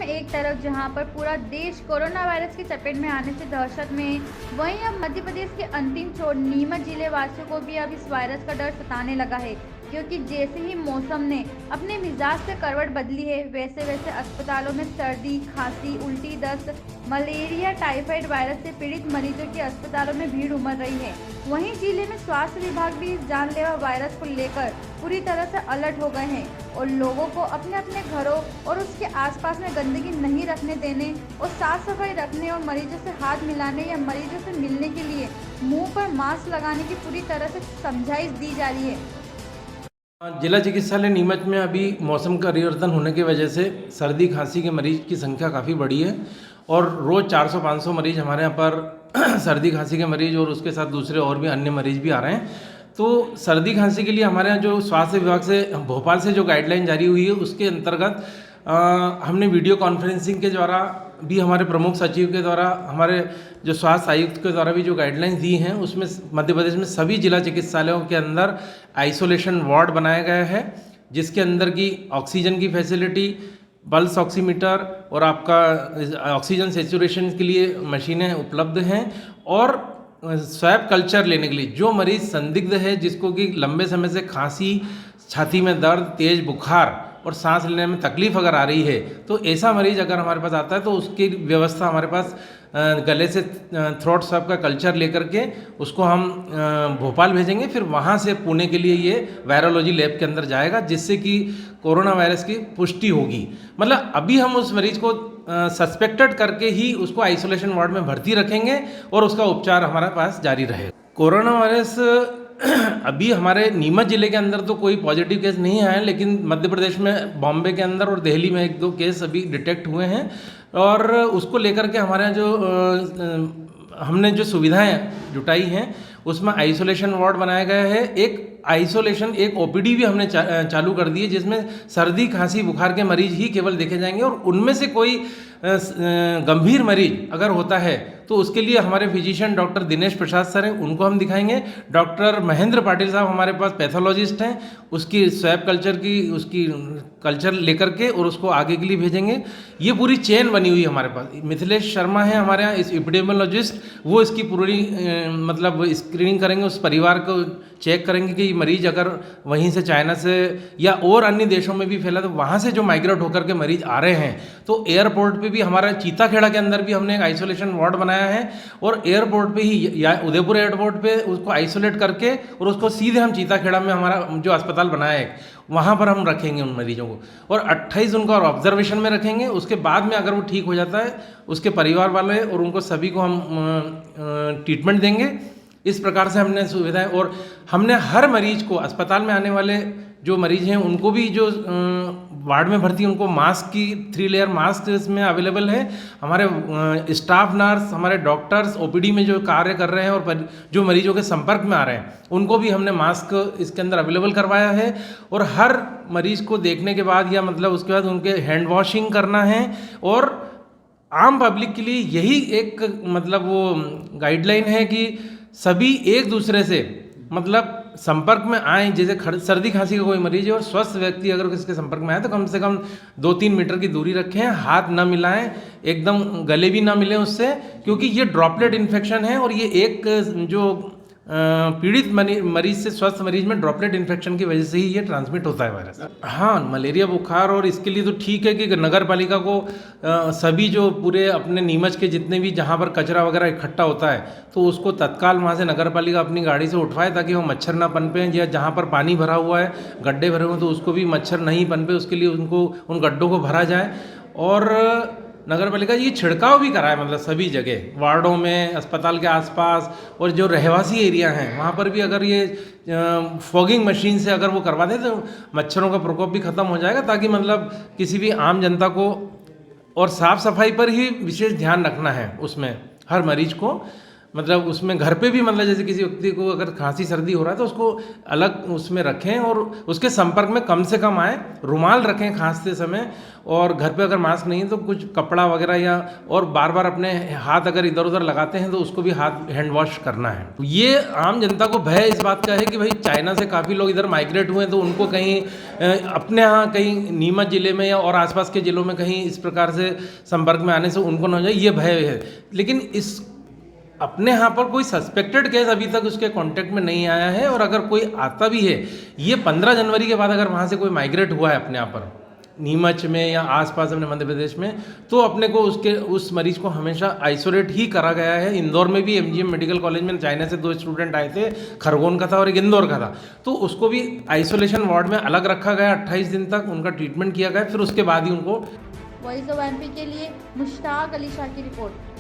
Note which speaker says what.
Speaker 1: एक तरफ जहां पर पूरा देश कोरोना वायरस की चपेट में आने से दहशत में है, वहीं अब मध्य प्रदेश के अंतिम छोर नीमच जिले वासियों को भी अब इस वायरस का डर सताने लगा है, क्योंकि जैसे ही मौसम ने अपने मिजाज से करवट बदली है, वैसे वैसे अस्पतालों में सर्दी, खांसी, उल्टी, दस्त, मलेरिया, टाइफाइड वायरस से पीड़ित मरीजों की अस्पतालों में भीड़ उमड़ रही है। वहीं जिले में स्वास्थ्य विभाग भी इस जानलेवा वायरस को लेकर पूरी तरह से अलर्ट हो गए हैं और लोगों को अपने अपने घरों और उसके आसपास में गंदगी नहीं रखने देने और साफ सफाई रखने और मरीजों से हाथ मिलाने या मरीजों से मिलने के लिए मुंह पर मास्क लगाने की पूरी तरह से समझाइश दी जा रही है।
Speaker 2: जिला चिकित्सालय नीमच में अभी मौसम का परिवर्तन होने की वजह से सर्दी खांसी के मरीज की संख्या काफ़ी बढ़ी है और रोज़ 400-500 मरीज हमारे यहाँ पर सर्दी खांसी के मरीज और उसके साथ दूसरे और भी अन्य मरीज भी आ रहे हैं। तो सर्दी खांसी के लिए हमारे यहाँ जो स्वास्थ्य विभाग से भोपाल से जो गाइडलाइन जारी हुई है उसके अंतर्गत हमने वीडियो कॉन्फ्रेंसिंग के द्वारा भी, हमारे प्रमुख सचिव के द्वारा, हमारे जो स्वास्थ्य आयुक्त के द्वारा भी जो गाइडलाइंस दी हैं उसमें मध्य प्रदेश में सभी जिला चिकित्सालयों के अंदर आइसोलेशन वार्ड बनाया गया है, जिसके अंदर की ऑक्सीजन की फैसिलिटी, पल्स ऑक्सीमीटर और आपका ऑक्सीजन सेचुरेशन के लिए मशीनें उपलब्ध हैं और स्वैब कल्चर लेने के लिए जो मरीज़ संदिग्ध है, जिसको कि लंबे समय से खांसी, छाती में दर्द, तेज़ बुखार और सांस लेने में तकलीफ अगर आ रही है, तो ऐसा मरीज़ अगर हमारे पास आता है तो उसकी व्यवस्था हमारे पास गले से थ्रोट स्वैब का कल्चर लेकर के उसको हम भोपाल भेजेंगे, फिर वहाँ से पुणे के लिए ये वायरोलॉजी लैब के अंदर जाएगा, जिससे कि कोरोना वायरस की पुष्टि होगी। मतलब अभी हम उस मरीज को सस्पेक्टेड करके ही उसको आइसोलेशन वार्ड में भर्ती रखेंगे और उसका उपचार हमारे पास जारी रहेगा। कोरोना वायरस अभी हमारे नीमच जिले के अंदर तो कोई पॉजिटिव केस नहीं आए, लेकिन मध्य प्रदेश में बॉम्बे के अंदर और दिल्ली में 1-2 केस अभी डिटेक्ट हुए हैं और उसको लेकर के हमारे यहाँ जो हमने जो सुविधाएं जुटाई हैं उसमें आइसोलेशन वार्ड बनाया गया है। एक ओपीडी भी हमने चालू कर दी है, जिसमें सर्दी खांसी बुखार के मरीज ही केवल देखे जाएंगे और उनमें से कोई गंभीर मरीज अगर होता है तो उसके लिए हमारे physician doctor Dinesh Prasad sir हैं, उनको हम दिखाएंगे। डॉक्टर महेंद्र पाटिल साहब हमारे पास पैथोलॉजिस्ट हैं, उसकी स्वैब कल्चर की उसकी कल्चर लेकर के और उसको आगे के लिए भेजेंगे। ये पूरी चेन बनी हुई है हमारे पास। मिथिलेश शर्मा है हमारे यहाँ इस एपिडेमियोलॉजिस्ट, वो इसकी पूरी मतलब स्क्रीनिंग करेंगे, उस परिवार को चेक करेंगे कि मरीज अगर वहीं से चाइना से या और अन्य देशों में भी फैला तो वहाँ से जो माइग्रेट होकर के मरीज आ रहे हैं, तो एयरपोर्ट पे भी हमारा चीताखेड़ा के अंदर भी हमने एक आइसोलेशन वार्ड बनाया है और एयरपोर्ट पे ही या उदयपुर एयरपोर्ट पे उसको आइसोलेट करके और उसको सीधे हम चीताखेड़ा में हमारा जो अस्पताल बनाया है वहाँ पर हम रखेंगे उन मरीजों को और 28 उनको और ऑब्जर्वेशन में रखेंगे। उसके बाद में अगर वो ठीक हो जाता है उसके परिवार वाले और उनको सभी को हम ट्रीटमेंट देंगे। इस प्रकार से हमने सुविधाएं और हमने हर मरीज को, अस्पताल में आने वाले जो मरीज हैं उनको भी जो वार्ड में भर्ती उनको मास्क की 3 लेयर मास्क इसमें अवेलेबल है। हमारे स्टाफ नर्स, हमारे डॉक्टर्स ओपीडी में जो कार्य कर रहे हैं और जो मरीजों के संपर्क में आ रहे हैं उनको भी हमने मास्क इसके अंदर अवेलेबल करवाया है और हर मरीज को देखने के बाद या मतलब उसके बाद उनके हैंड वॉशिंग करना है और आम पब्लिक के लिए यही एक मतलब वो गाइडलाइन है कि सभी एक दूसरे से मतलब संपर्क में आए। जैसे सर्दी खांसी का कोई मरीज है और स्वस्थ व्यक्ति अगर किसके संपर्क में आए तो कम से कम 2-3 मीटर की दूरी रखें, हाथ ना मिलाएं, एकदम गले भी ना मिलें उससे, क्योंकि ये ड्रॉपलेट इन्फेक्शन है और ये एक जो पीड़ित मरीज से स्वस्थ मरीज में ड्रॉपलेट इन्फेक्शन की वजह से ही ये ट्रांसमिट होता है वायरस। हाँ, मलेरिया बुखार और इसके लिए तो ठीक है कि नगर पालिका को सभी जो पूरे अपने नीमच के जितने भी जहाँ पर कचरा वगैरह इकट्ठा होता है तो उसको तत्काल वहाँ से नगर पालिका अपनी गाड़ी से उठवाए ताकि वो मच्छर ना पनपे, या जहाँ पर पानी भरा हुआ है, गड्ढे भरे हुए हैं तो उसको भी मच्छर नहीं पनपे, उसके लिए उनको उन गड्ढों को भरा जाए। और नगर पालिका ये छिड़काव भी कराए, मतलब सभी जगह वार्डों में, अस्पताल के आसपास और जो रहवासी एरिया हैं वहाँ पर भी अगर ये फॉगिंग मशीन से अगर वो करवा दें तो मच्छरों का प्रकोप भी ख़त्म हो जाएगा, ताकि मतलब किसी भी आम जनता को और साफ़ सफाई पर ही विशेष ध्यान रखना है उसमें हर मरीज को। मतलब उसमें घर पे भी मतलब जैसे किसी व्यक्ति को अगर खांसी सर्दी हो रहा है तो उसको अलग उसमें रखें और उसके संपर्क में कम से कम आए, रुमाल रखें खांसते समय, और घर पे अगर मास्क नहीं है तो कुछ कपड़ा वगैरह या और बार बार अपने हाथ अगर इधर उधर लगाते हैं तो उसको भी हाथ हैंड वॉश करना है। ये आम जनता को भय इस बात का है कि भाई चाइना से काफ़ी लोग इधर माइग्रेट हुए हैं तो उनको कहीं अपने यहाँ कहीं नीमच ज़िले में या और आसपास के ज़िलों में कहीं इस प्रकार से संपर्क में आने से उनको न हो जाए, ये भय है। लेकिन इस अपने यहाँ पर कोई सस्पेक्टेड केस अभी तक उसके कांटेक्ट में नहीं आया है, और अगर कोई आता भी है, ये 15 जनवरी के बाद अगर वहाँ से कोई माइग्रेट हुआ है अपने यहाँ पर नीमच में या आसपास अपने मध्य प्रदेश में, तो अपने को उस मरीज को हमेशा आइसोलेट ही करा गया है। इंदौर में भी एमजीएम मेडिकल कॉलेज में चाइना से 2 स्टूडेंट आए थे, खरगोन का था और एक इंदौर का था, तो उसको भी आइसोलेशन वार्ड में अलग रखा गया। 28 दिन तक उनका ट्रीटमेंट किया गया, फिर उसके बाद ही उनको।
Speaker 1: वॉइस ऑफ एमपी के लिए मुश्ताक अली शाह की रिपोर्ट।